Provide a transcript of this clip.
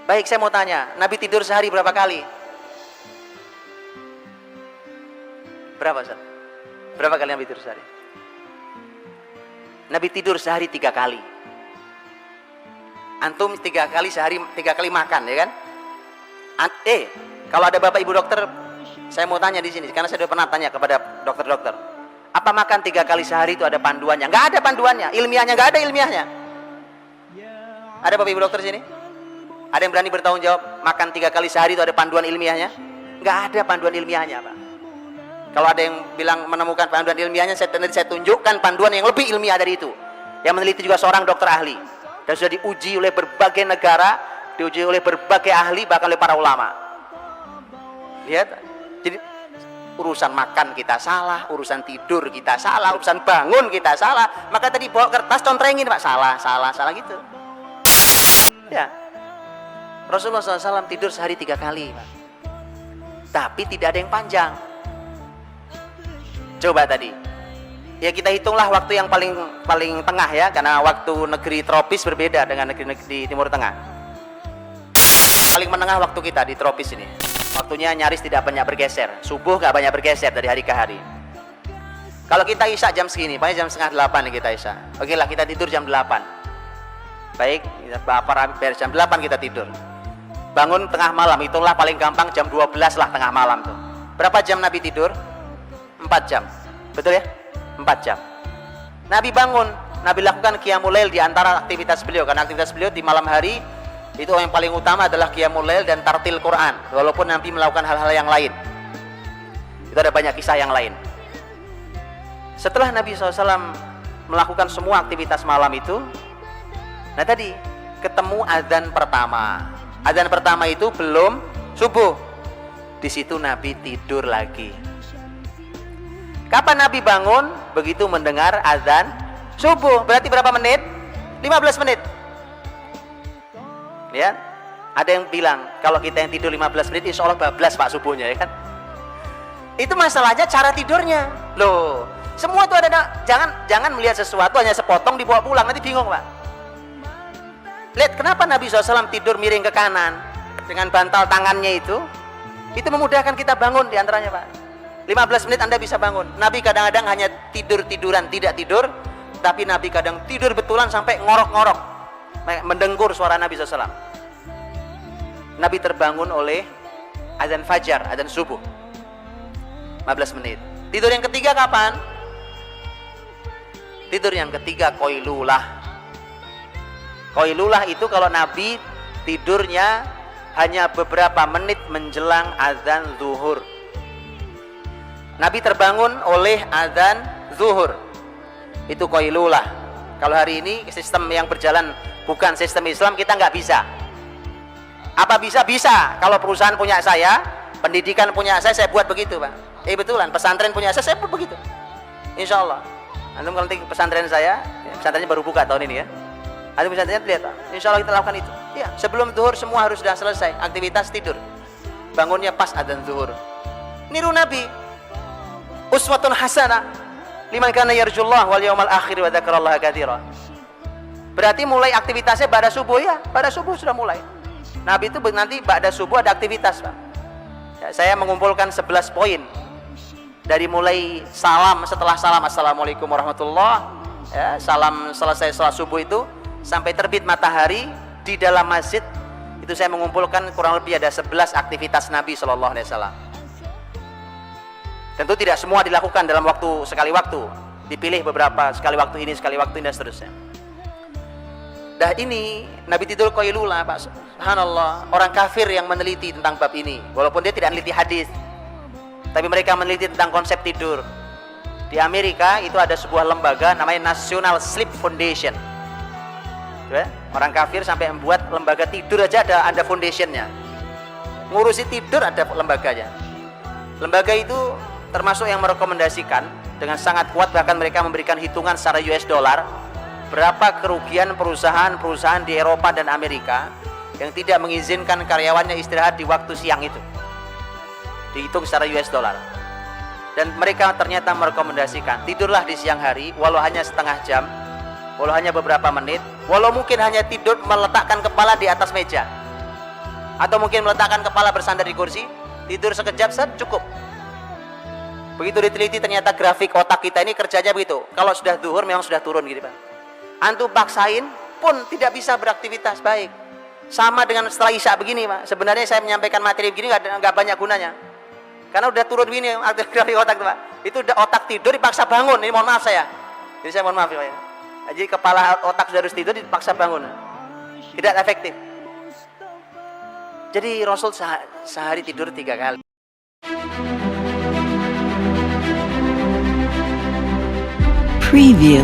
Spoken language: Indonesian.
Baik, saya mau tanya, Nabi tidur sehari berapa kali? Berapa, Ustaz? Berapa kali Nabi tidur sehari? Nabi tidur sehari 3 kali. Antum 3 kali sehari, 3 kali makan, ya kan? Kalau ada bapak ibu dokter, saya mau tanya di sini, karena saya sudah pernah tanya kepada dokter-dokter. Apa makan 3 kali sehari itu ada panduannya? Nggak ada panduannya, ilmiahnya nggak ada ilmiahnya. Ada bapak ibu dokter sini? Ada yang berani bertanggung jawab makan 3 kali sehari itu ada panduan ilmiahnya? Nggak ada panduan ilmiahnya, Pak. Kalau ada yang bilang menemukan panduan ilmiahnya, saya tunjukkan panduan yang lebih ilmiah dari itu. Yang meneliti juga seorang dokter ahli dan sudah diuji oleh berbagai negara, diuji oleh berbagai ahli, bahkan oleh para ulama. Lihat, jadi urusan makan kita salah, urusan tidur kita salah, urusan bangun kita salah. Maka tadi bawa kertas contrengin, Pak, salah gitu. Ya, Rasulullah SAW tidur sehari 3 kali, Pak. Tapi tidak ada yang panjang. Coba tadi, ya kita hitunglah waktu yang paling tengah ya, karena waktu negeri tropis berbeda dengan negeri di Timur Tengah. Paling menengah waktu kita di tropis ini, waktunya nyaris tidak banyak bergeser. Subuh gak banyak bergeser dari hari ke hari. Kalau kita isya jam segini, paling jam setengah 8 nih kita isya. Oke lah, kita tidur jam 8. Baik, beres jam 8 kita tidur. Bangun tengah malam, hitunglah paling gampang jam 12 lah tengah malam tuh. Berapa jam Nabi tidur? 4 jam. Betul ya? 4 jam. Nabi bangun, Nabi lakukan qiyamul lail di antara aktivitas beliau, karena aktivitas beliau di malam hari itu yang paling utama adalah qiyamul lail dan tartil Quran, walaupun Nabi melakukan hal-hal yang lain. Itu ada banyak kisah yang lain. Setelah Nabi SAW melakukan semua aktivitas malam itu, nah tadi ketemu adzan pertama. Adzan pertama itu belum subuh. Di situ Nabi tidur lagi. Kapan Nabi bangun? Begitu mendengar adzan subuh. Berarti berapa menit? 15 menit. Lihat, ada yang bilang kalau kita yang tidur 15 menit insya Allah bablas Pak subuhnya, ya kan? Itu masalahnya cara tidurnya. Loh, semua itu ada, jangan melihat sesuatu hanya sepotong dibawa pulang, nanti bingung, Pak. Lihat kenapa Nabi SAW tidur miring ke kanan dengan bantal tangannya itu memudahkan kita bangun diantaranya, Pak. 15 menit Anda bisa bangun. Nabi kadang-kadang hanya tidur-tiduran, tidak tidur, tapi Nabi kadang tidur betulan sampai ngorok-ngorok, mendengkur suara Nabi SAW. Nabi terbangun oleh adzan fajar, adzan subuh, 15 menit. Tidur yang ketiga kapan? Tidur yang ketiga qailulah. Qailulah itu kalau Nabi tidurnya hanya beberapa menit menjelang adzan zuhur. Nabi terbangun oleh adzan zuhur. Itu qailulah. Kalau hari ini sistem yang berjalan bukan sistem Islam, kita nggak bisa. Apa bisa? Bisa. Kalau perusahaan punya saya, pendidikan punya saya buat begitu, Pak. Betulan, pesantren punya saya buat begitu. Insya Allah. Antum kalau nanti pesantren saya, pesantrennya baru buka tahun ini ya. Antum pesantrennya lihat, insya Allah kita lakukan itu. Ya, sebelum zuhur semua harus sudah selesai. Aktivitas tidur. Bangunnya pas adzan zuhur. Niru Nabi. Uswatun hasanah liman kana yarjullah wal yawmal akhir wa dzakarallaha katsira. Berarti mulai aktivitasnya pada subuh ya, pada subuh sudah mulai. Nabi itu nanti pada subuh ada aktivitas, Pak. Ya, saya mengumpulkan 11 poin. Dari mulai salam, setelah salam assalamualaikum warahmatullah, ya, salam selesai salat subuh itu sampai terbit matahari di dalam masjid itu saya mengumpulkan kurang lebih ada 11 aktivitas Nabi Shallallahu Alaihi Wasallam. Tentu tidak semua dilakukan dalam sekali waktu, dipilih beberapa, sekali waktu ini dan seterusnya. Dah ini Nabi tidur qailulah, Pak. Subhanallah, orang kafir yang meneliti tentang bab ini, walaupun dia tidak meneliti hadis, tapi mereka meneliti tentang konsep tidur. Di Amerika itu ada sebuah lembaga namanya National Sleep Foundation. Ya, orang kafir sampai membuat lembaga tidur aja ada foundationnya. Ngurusi tidur ada lembaganya. Lembaga itu termasuk yang merekomendasikan dengan sangat kuat, bahkan mereka memberikan hitungan secara US dollar berapa kerugian perusahaan-perusahaan di Eropa dan Amerika yang tidak mengizinkan karyawannya istirahat di waktu siang itu. Dihitung secara US dollar. Dan mereka ternyata merekomendasikan tidurlah di siang hari walau hanya setengah jam, walau hanya beberapa menit, walau mungkin hanya tidur meletakkan kepala di atas meja. Atau mungkin meletakkan kepala bersandar di kursi, tidur sekejap set cukup. Begitu diteliti ternyata grafik otak kita ini kerjanya begitu. Kalau sudah zuhur memang sudah turun gitu Pak. Antum paksain pun tidak bisa beraktivitas baik. Sama dengan setelah isya begini Pak. Sebenarnya saya menyampaikan materi begini nggak banyak gunanya. Karena udah turun begini grafik otak Pak. Itu udah otak tidur dipaksa bangun. Ini mohon maaf saya. Jadi saya mohon maaf ya Pak. Jadi kepala otak sudah harus tidur dipaksa bangun. Tidak efektif. Jadi Rasul sehari tidur 3 kali. Preview.